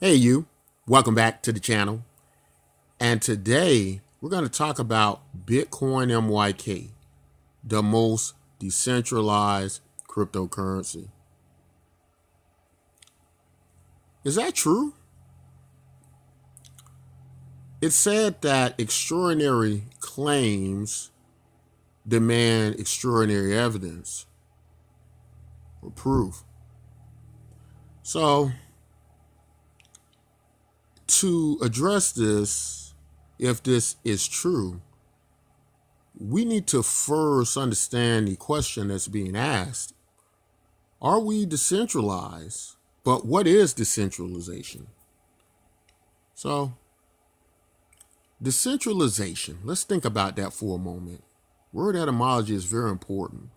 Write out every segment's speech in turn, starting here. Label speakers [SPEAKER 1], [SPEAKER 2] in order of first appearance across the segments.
[SPEAKER 1] Hey you, welcome back to the channel. And today we're going to talk about Bitcoin MYK, the most decentralized cryptocurrency. Is that true? It's said that extraordinary claims demand extraordinary evidence or proof. So, to address this, if this is true, we need to first understand the question that's being asked. Are we decentralized? But what is decentralization? So, decentralization, let's think about that for a moment. Word etymology is very important,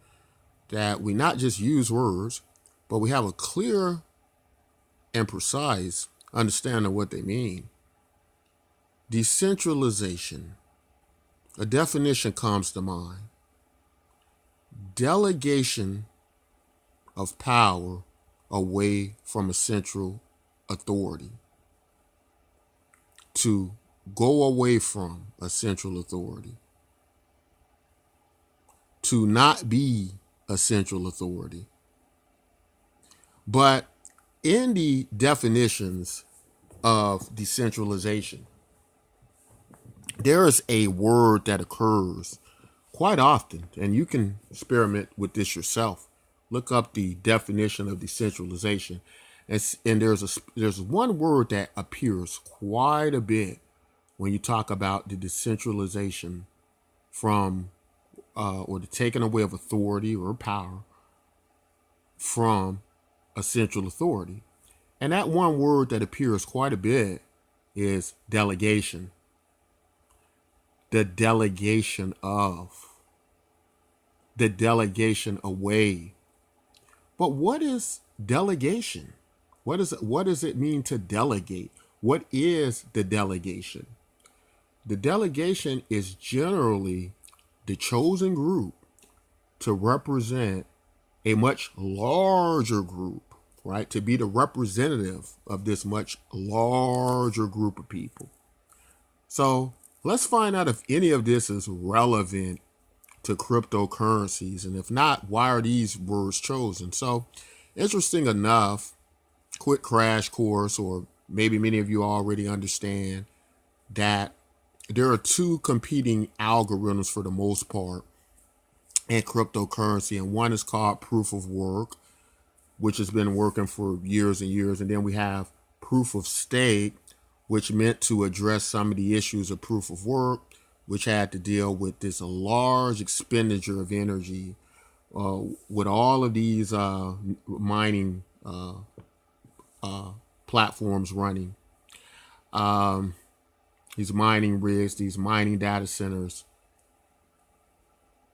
[SPEAKER 1] that we not just use words, but we have a clear and precise understanding of what they mean. Decentralization, a definition comes to mind. Delegation of power away from a central authority. To go away from a central authority. To not be a central authority. But in the definitions of decentralization, there is a word that occurs quite often, and you can experiment with this yourself. Look up the definition of decentralization, and there's one word that appears quite a bit when you talk about the decentralization from or the taking away of authority or power from a central authority. And that one word that appears quite a bit is delegation. The delegation of, the delegation away. But what is delegation? What does it mean to delegate? What is the delegation? The delegation is generally the chosen group to represent a much larger group, right? To be the representative of this much larger group of people. So let's find out if any of this is relevant to cryptocurrencies. And if not, why are these words chosen? So interesting enough, quick crash course, or maybe many of you already understand that there are two competing algorithms for the most part in cryptocurrency. And one is called proof of work, which has been working for years and years. And then we have proof of stake, which meant to address some of the issues of proof of work, which had to deal with this large expenditure of energy with all of these mining platforms running. These mining rigs, these mining data centers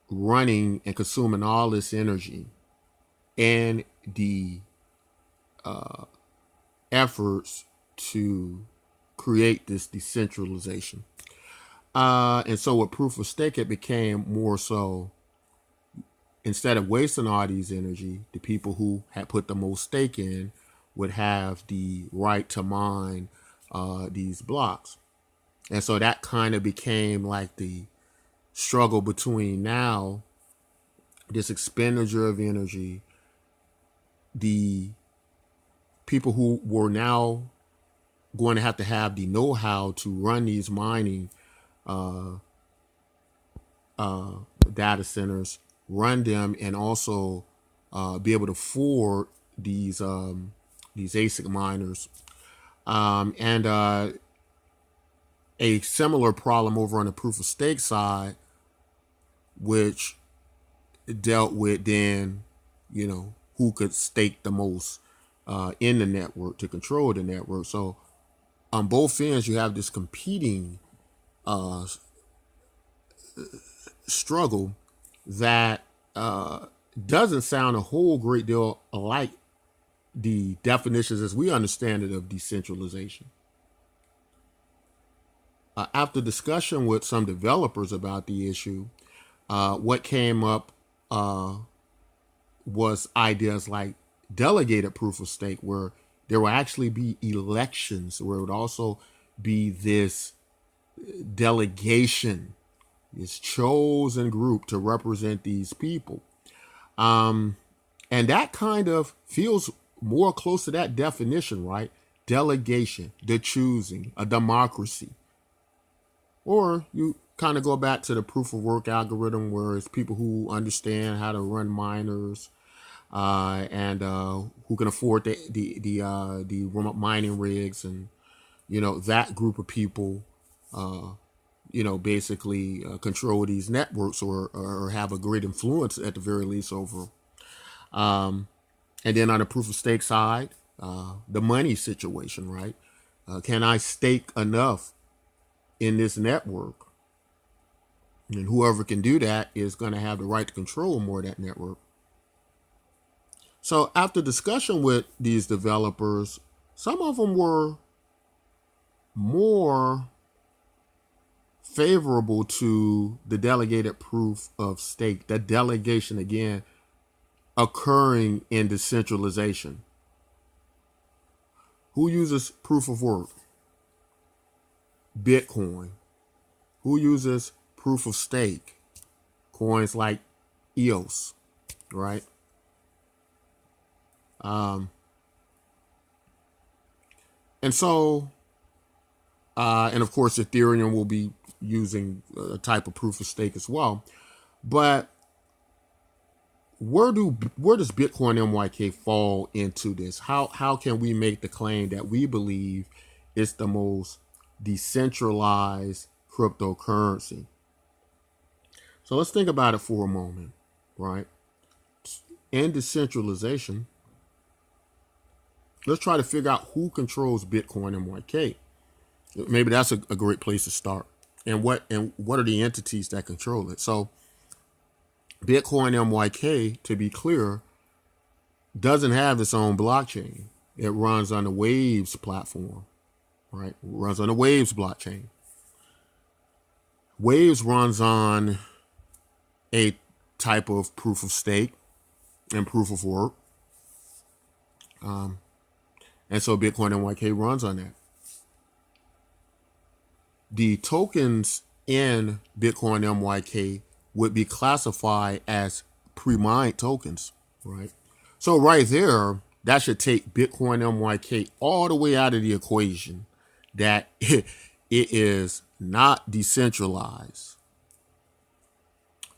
[SPEAKER 1] running and consuming all this energy, and the efforts to create this decentralization. And so with proof of stake, it became more so, instead of wasting all these energy, the people who had put the most stake in would have the right to mine these blocks. And so that kind of became like the struggle between now, this expenditure of energy, the people who were now going to have the know-how to run these mining data centers, run them, and also be able to afford these ASIC miners. And a similar problem over on the proof of stake side, which dealt with then, who could stake the most in the network to control the network. So on both ends, you have this competing struggle that doesn't sound a whole great deal like the definitions as we understand it of decentralization. After discussion with some developers about the issue, what came up was ideas like delegated proof of stake, where There will actually be elections where it would also be this delegation, this chosen group to represent these people. And that kind of feels more close to that definition, right? Delegation, the choosing, a democracy. Or you kind of go back to the proof of work algorithm where it's people who understand how to run miners and who can afford the remote mining rigs, and that group of people basically control these networks, or have a great influence at the very least over. And then on the proof of stake side, the money situation, right? Can I stake enough in this network? And whoever can do that is going to have the right to control more of that network. So after discussion with these developers, some of them were more favorable to the delegated proof of stake, the delegation again occurring in decentralization. Who uses proof of work? Bitcoin. Who uses proof of stake? Coins like EOS, right? And so, and of course, Ethereum will be using a type of proof of stake as well. But where does Bitcoin MYK fall into this? How can we make the claim that we believe it's the most decentralized cryptocurrency? So let's think about it for a moment, right? In decentralization, let's try to figure out who controls Bitcoin MYK. Maybe that's a great place to start. And what are the entities that control it? So Bitcoin MYK, to be clear, doesn't have its own blockchain. It runs on the Waves platform, right? It runs on the Waves blockchain. Waves runs on a type of proof of stake and proof of work. And so Bitcoin MYK runs on that. The tokens in Bitcoin MYK would be classified as pre-mined tokens, right? So right there, that should take Bitcoin MYK all the way out of the equation, that it is not decentralized.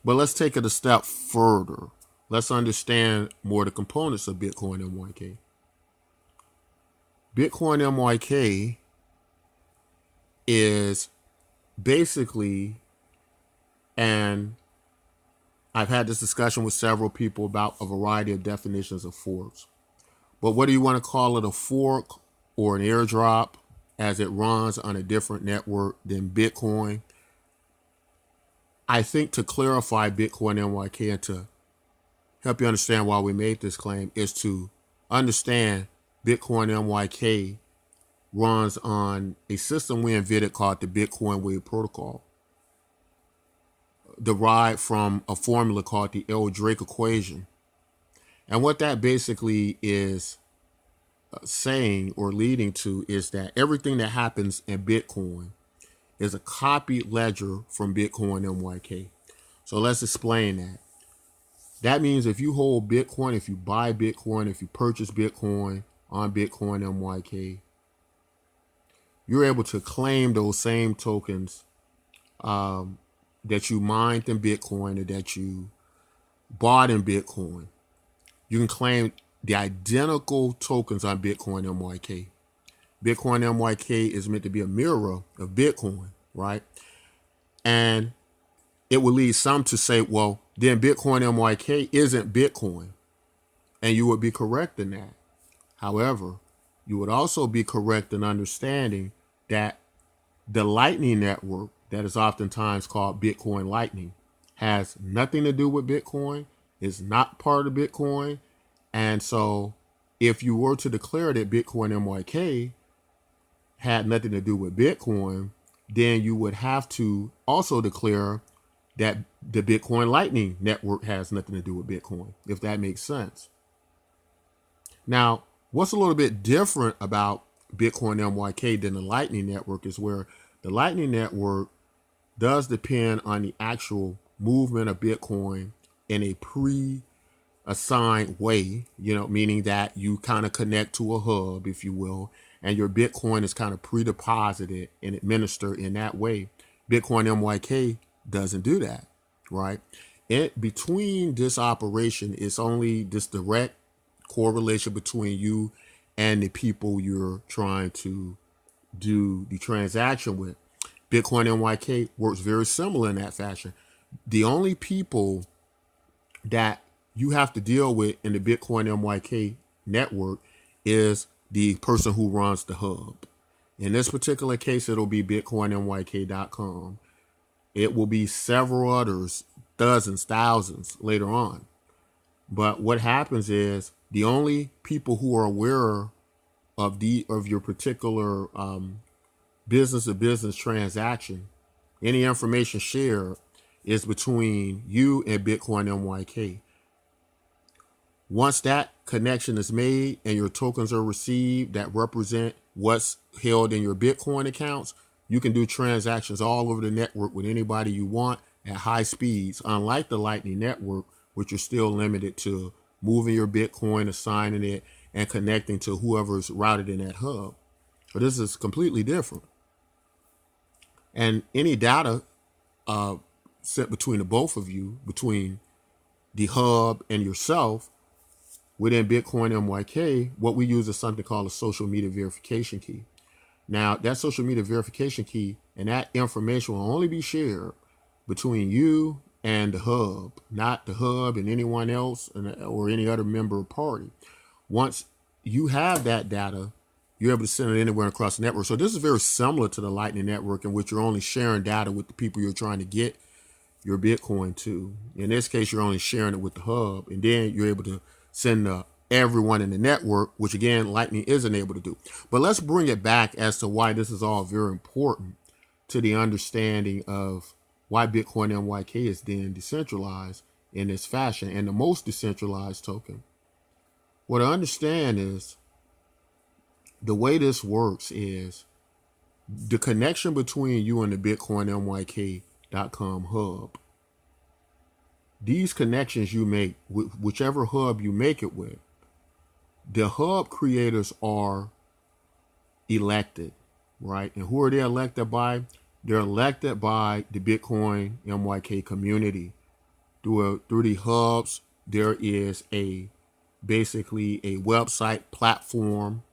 [SPEAKER 1] But let's take it a step further. Let's understand more the components of Bitcoin MYK. Bitcoin MYK is basically, and I've had this discussion with several people about a variety of definitions of forks. But whether you want to call it a fork or an airdrop, as it runs on a different network than Bitcoin, I think to clarify Bitcoin MYK and to help you understand why we made this claim is to understand Bitcoin MYK runs on a system we invented called the Bitcoin Wave Protocol, derived from a formula called the L-Drake equation. And what that basically is saying or leading to is that everything that happens in Bitcoin is a copied ledger from Bitcoin MYK. So let's explain that. That means if you hold Bitcoin, if you buy Bitcoin, if you purchase Bitcoin on Bitcoin MYK, you're able to claim those same tokens that you mined in Bitcoin or that you bought in Bitcoin. You can claim the identical tokens on Bitcoin MYK. Bitcoin MYK is meant to be a mirror of Bitcoin, right? And it will lead some to say, well, then Bitcoin MYK isn't Bitcoin. And you would be correct in that. However, you would also be correct in understanding that the Lightning Network, that is oftentimes called Bitcoin Lightning, has nothing to do with Bitcoin, is not part of Bitcoin. And so if you were to declare that Bitcoin MYK had nothing to do with Bitcoin, then you would have to also declare that the Bitcoin Lightning Network has nothing to do with Bitcoin, if that makes sense. Now, What's a little bit different about Bitcoin MYK than the Lightning Network is where the Lightning Network does depend on the actual movement of Bitcoin in a pre-assigned way, meaning that you kind of connect to a hub, if you will, and your Bitcoin is kind of pre-deposited and administered in that way. Bitcoin MYK doesn't do that, right? Between this operation, it's only this direct correlation between you and the people you're trying to do the transaction with. Bitcoin MYK works very similar in that fashion. The only people that you have to deal with in the Bitcoin MYK network is the person who runs the hub. In this particular case, it'll be bitcoinmyk.com. It will be several others, dozens, thousands later on. But what happens is the only people who are aware of your particular business to business transaction, any information shared, is between you and Bitcoin MYK. Once that connection is made and your tokens are received that represent what's held in your Bitcoin accounts, you can do transactions all over the network with anybody you want at high speeds, unlike the Lightning Network, which you're still limited to moving your Bitcoin, assigning it, and connecting to whoever's routed in that hub. So this is completely different. And any data sent between the both of you, between the hub and yourself, within Bitcoin MYK, what we use is something called a social media verification key. Now, that social media verification key and that information will only be shared between you and the hub, not the hub and anyone else or any other member party. Once you have that data, you're able to send it anywhere across the network. So this is very similar to the Lightning Network, in which you're only sharing data with the people you're trying to get your Bitcoin to. In this case, you're only sharing it with the hub, and then you're able to send everyone in the network, which again, Lightning isn't able to do. But let's bring it back as to why this is all very important to the understanding of why Bitcoin MYK is then decentralized in this fashion, and the most decentralized token. What I understand is the way this works is the connection between you and the BitcoinMYK.com hub. These connections you make, whichever hub you make it with, the hub creators are elected, right? And who are they elected by? They're elected by the Bitcoin MYK community. Through the hubs, there is basically a website platform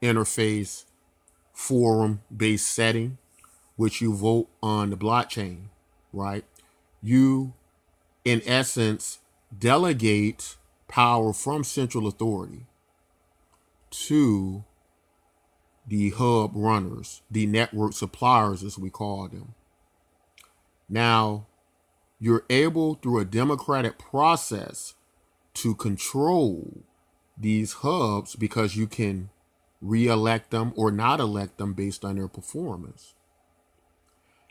[SPEAKER 1] interface forum based setting, which you vote on the blockchain, right? You, in essence, delegate power from central authority to the hub runners, the network suppliers, as we call them. Now, you're able, through a democratic process, to control these hubs because you can re-elect them or not elect them based on their performance.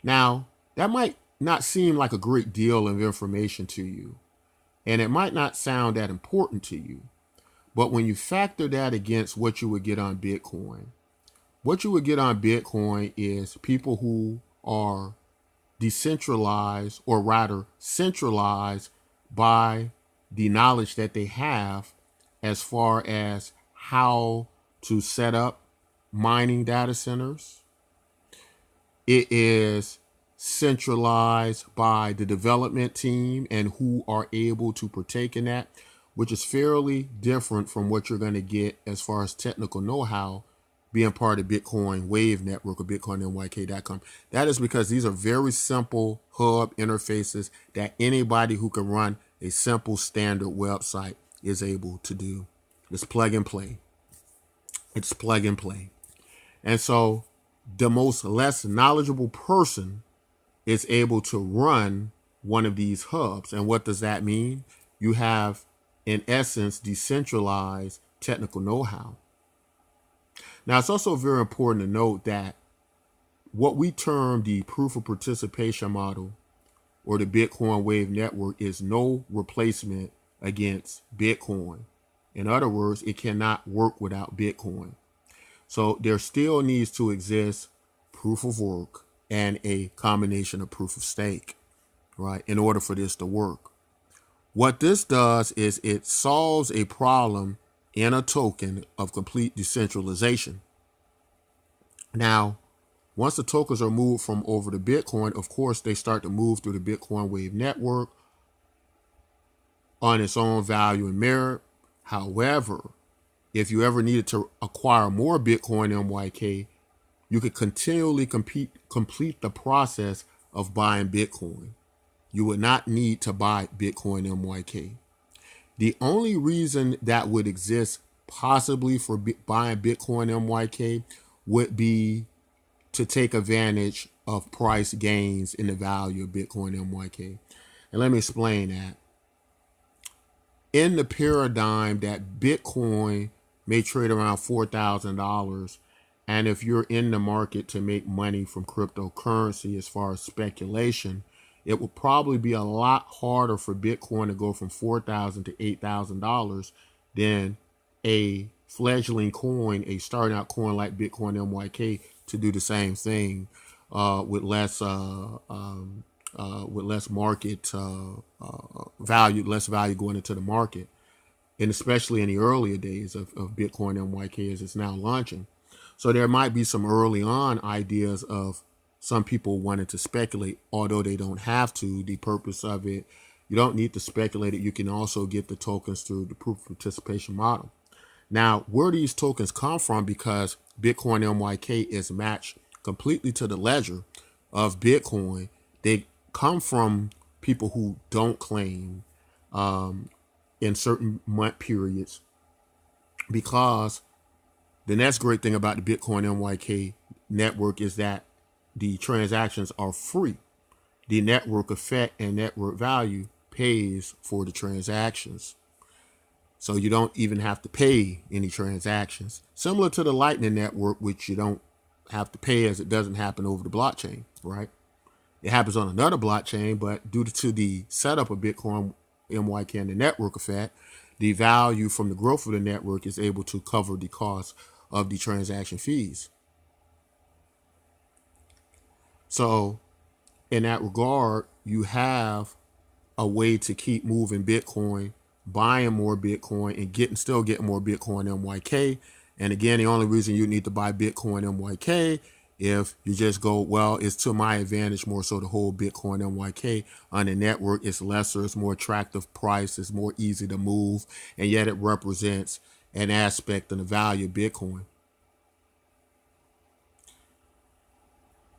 [SPEAKER 1] Now, that might not seem like a great deal of information to you, and it might not sound that important to you, but when you factor that against what you would get on Bitcoin, what you would get on Bitcoin is people who are decentralized, or rather centralized, by the knowledge that they have as far as how to set up mining data centers. It is centralized by the development team and who are able to partake in that, which is fairly different from what you're going to get as far as technical know-how being part of Bitcoin Wave Network or BitcoinMYK.com. That is because these are very simple hub interfaces that anybody who can run a simple standard website is able to do. It's plug and play. It's plug and play. And so the most less knowledgeable person is able to run one of these hubs. And what does that mean? You have, in essence, decentralized technical know-how. Now, it's also very important to note that what we term the proof of participation model or the Bitcoin Wave Network is no replacement against Bitcoin. In other words, it cannot work without Bitcoin. So there still needs to exist proof of work and a combination of proof of stake, right, in order for this to work. What this does is it solves a problem in a token of complete decentralization. Now, once the tokens are moved from over to Bitcoin, of course, they start to move through the Bitcoin Wave network on its own value and merit. However, if you ever needed to acquire more Bitcoin MYK, you could continually complete the process of buying Bitcoin. You would not need to buy Bitcoin MYK. The only reason that would exist possibly for buying Bitcoin MYK would be to take advantage of price gains in the value of Bitcoin MYK. And let me explain that. In the paradigm that Bitcoin may trade around $4,000, and if you're in the market to make money from cryptocurrency as far as speculation, it would probably be a lot harder for Bitcoin to go from $4,000 to $8,000 than a fledgling coin, a starting out coin like Bitcoin MYK, to do the same thing with less market value, less value going into the market, and especially in the earlier days of Bitcoin MYK as it's now launching. So there might be some early on ideas of some people wanting to speculate, although they don't have to. The purpose of it, you don't need to speculate it. You can also get the tokens through the proof of participation model. Now, where these tokens come from, because Bitcoin MYK is matched completely to the ledger of Bitcoin, they come from people who don't claim in certain month periods, because the next great thing about the Bitcoin MYK network is that the transactions are free. The network effect and network value pays for the transactions. So you don't even have to pay any transactions. Similar to the Lightning Network, which you don't have to pay as it doesn't happen over the blockchain, right? It happens on another blockchain, but due to the setup of Bitcoin MYK and the network effect, the value from the growth of the network is able to cover the cost of the transaction fees. So in that regard, you have a way to keep moving Bitcoin, buying more Bitcoin, and still getting more Bitcoin MYK. And again, the only reason you need to buy Bitcoin MYK, if you just go, well, it's to my advantage more so to hold Bitcoin MYK on the network. It's lesser, it's more attractive price, it's more easy to move, and yet it represents an aspect of the value of Bitcoin.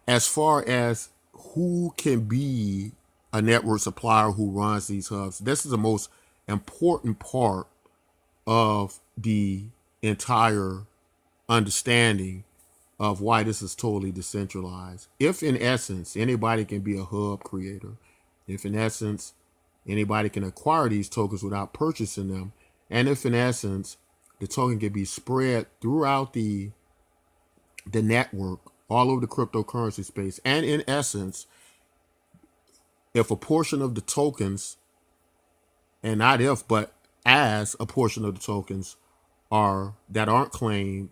[SPEAKER 1] As far as who can be a network supplier who runs these hubs, this is the most important part of the entire understanding of why this is totally decentralized. If in essence anybody can be a hub creator, if in essence anybody can acquire these tokens without purchasing them, and if in essence the token can be spread throughout the network all over the cryptocurrency space, and in essence, if a portion of the tokens, and not if, but as a portion of the tokens that aren't claimed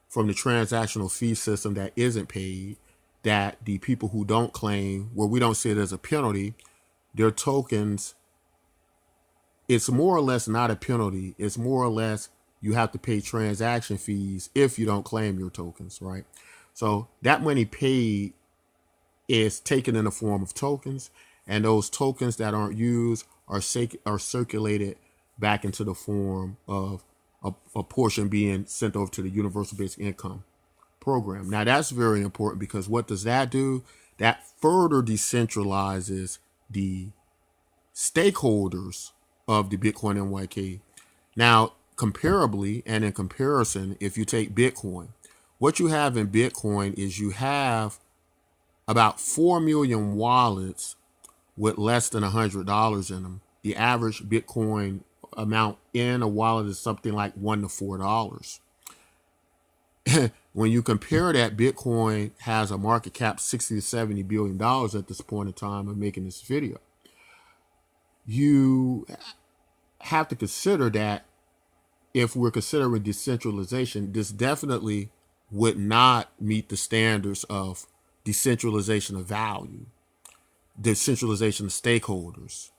[SPEAKER 1] from the transactional fee system that isn't paid, that the people who don't claim, where we don't see it as a penalty, their tokens, it's more or less not a penalty. It's more or less you have to pay transaction fees if you don't claim your tokens, right? So that money paid is taken in the form of tokens, and those tokens that aren't used are circulated back into the form of a portion being sent over to the universal basic income program. Now that's very important, because what does that do? That further decentralizes the stakeholders of the Bitcoin MYK. Now, comparably and in comparison, if you take Bitcoin, what you have in Bitcoin is you have about 4 million wallets with less than $100 in them. The average Bitcoin amount in a wallet is something like $1 to $4. When you compare that, Bitcoin has a market cap $60 to $70 billion at this point in time of making this video. You have to consider that if we're considering decentralization, this definitely would not meet the standards of decentralization of value, decentralization of stakeholders.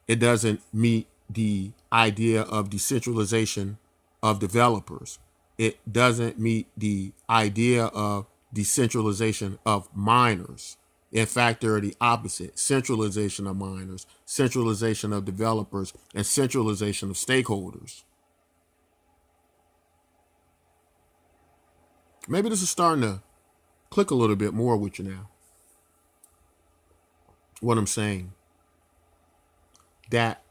[SPEAKER 1] It doesn't meet the idea of decentralization of developers. It doesn't meet the idea of decentralization of miners. In fact, they're the opposite: centralization of miners, centralization of developers, and centralization of stakeholders. Maybe this is starting to click a little bit more with you now. What I'm saying, that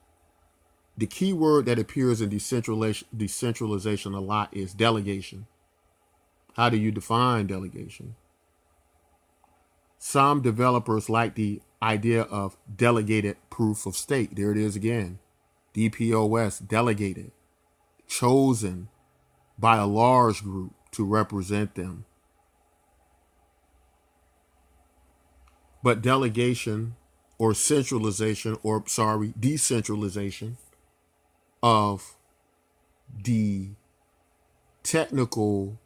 [SPEAKER 1] the key word that appears in decentralization a lot is delegation. How do you define delegation? Some developers like the idea of delegated proof of stake. There it is again. DPoS, delegated, chosen by a large group to represent them. But delegation or decentralization of the technical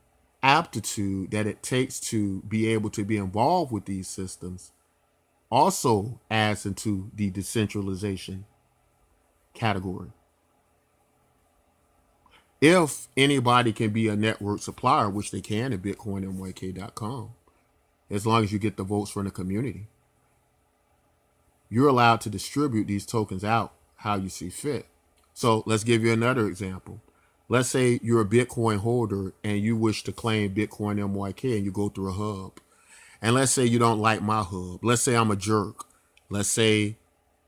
[SPEAKER 1] aptitude that it takes to be able to be involved with these systems also adds into the decentralization category. If anybody can be a network supplier, which they can at bitcoinmyk.com, as long as you get the votes from the community, you're allowed to distribute these tokens out how you see fit. So let's give you another example. Let's say you're a Bitcoin holder and you wish to claim Bitcoin MYK and you go through a hub. And let's say you don't like my hub. Let's say I'm a jerk. Let's say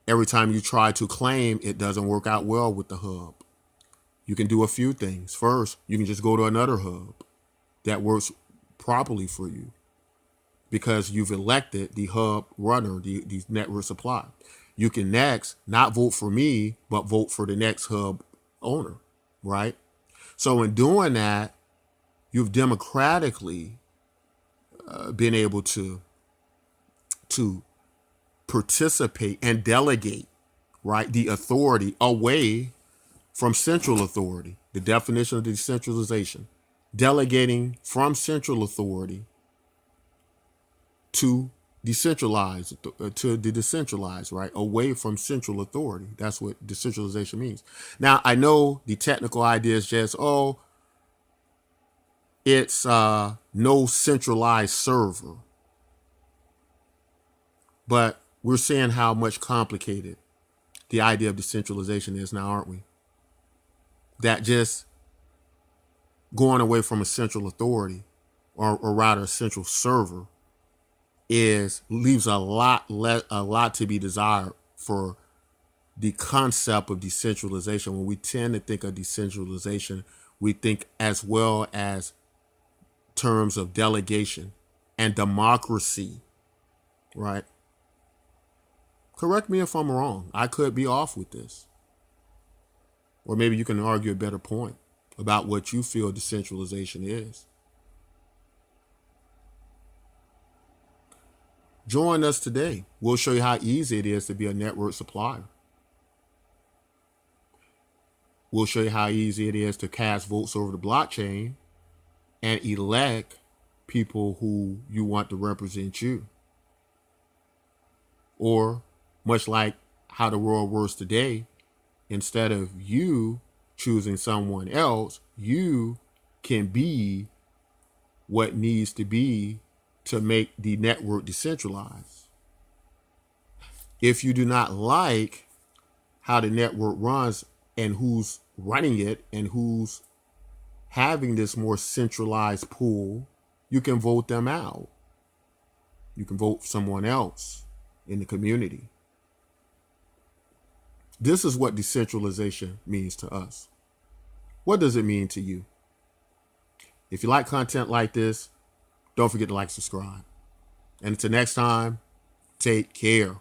[SPEAKER 1] every time you try to claim, it doesn't work out well with the hub. You can do a few things. First, you can just go to another hub that works properly for you because you've elected the hub runner, the network supply. You can next not vote for me, but vote for the next hub owner, right? So in doing that, you've democratically been able to participate and delegate, right, the authority away from central authority. The definition of decentralization: delegating from central authority to decentralized, to the decentralized, right? Away from central authority. That's what decentralization means. Now, I know the technical idea is just, it's no centralized server. But we're seeing how much complicated the idea of decentralization is now, aren't we? That just going away from a central authority, or rather a central server, leaves a lot to be desired for the concept of decentralization. When we tend to think of decentralization, we think as well as terms of delegation and democracy, right? Correct me if I'm wrong. I could be off with this. Or maybe you can argue a better point about what you feel decentralization is. Join us today. We'll show you how easy it is to be a network supplier. We'll show you how easy it is to cast votes over the blockchain and elect people who you want to represent you. Or, much like how the world works today, instead of you choosing someone else, you can be what needs to be to make the network decentralized. If you do not like how the network runs and who's running it and who's having this more centralized pool, you can vote them out. You can vote for someone else in the community. This is what decentralization means to us. What does it mean to you? If you like content like this, don't forget to like, subscribe. And until next time, take care.